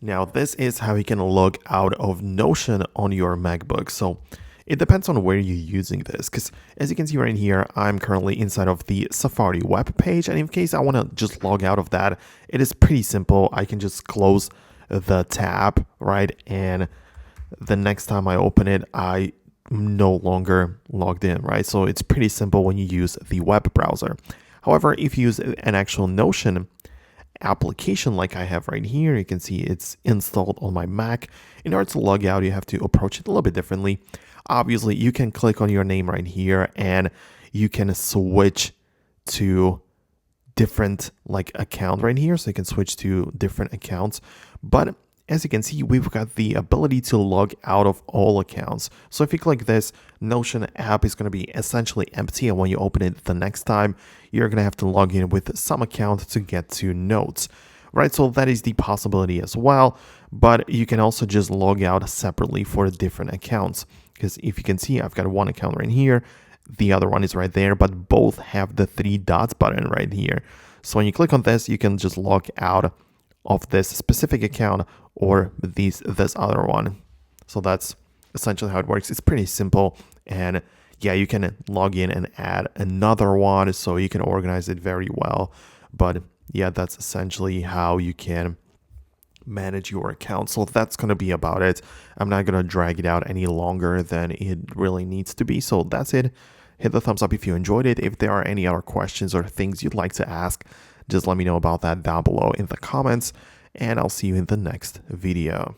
Now, this is how you can log out of Notion on your MacBook. So it depends on where you're using this, because as you can see right here, I'm currently inside of the Safari web page. And in case I want to just log out of that, it is pretty simple. I can just close the tab, right? And the next time I open it, I no longer logged in, right? So it's pretty simple when you use the web browser. However, if you use an actual Notion application like I have right here, you can see it's installed on my Mac. In order to log out, you have to approach it a little bit differently. Obviously, you can click on your name right here and you can switch to different account right here. So you can switch to different accounts. But as you can see, we've got the ability to log out of all accounts. So if you click this, Notion app is going to be essentially empty. And when you open it the next time, you're going to have to log in with some account to get to Notes, right? So that is the possibility as well. But you can also just log out separately for different accounts. Because if you can see, I've got one account right here. The other one is right there, but both have the 3 dots button right here. So when you click on this, you can just log out of this specific account or this other one. So that's essentially how it works. It's pretty simple. And yeah, you can log in and add another one so you can organize it very well. But yeah, that's essentially how you can manage your account. So that's going to be about it. I'm not going to drag it out any longer than it really needs to be. So that's it. Hit the thumbs up if you enjoyed it. If there are any other questions or things you'd like to ask, just let me know about that down below in the comments, and I'll see you in the next video.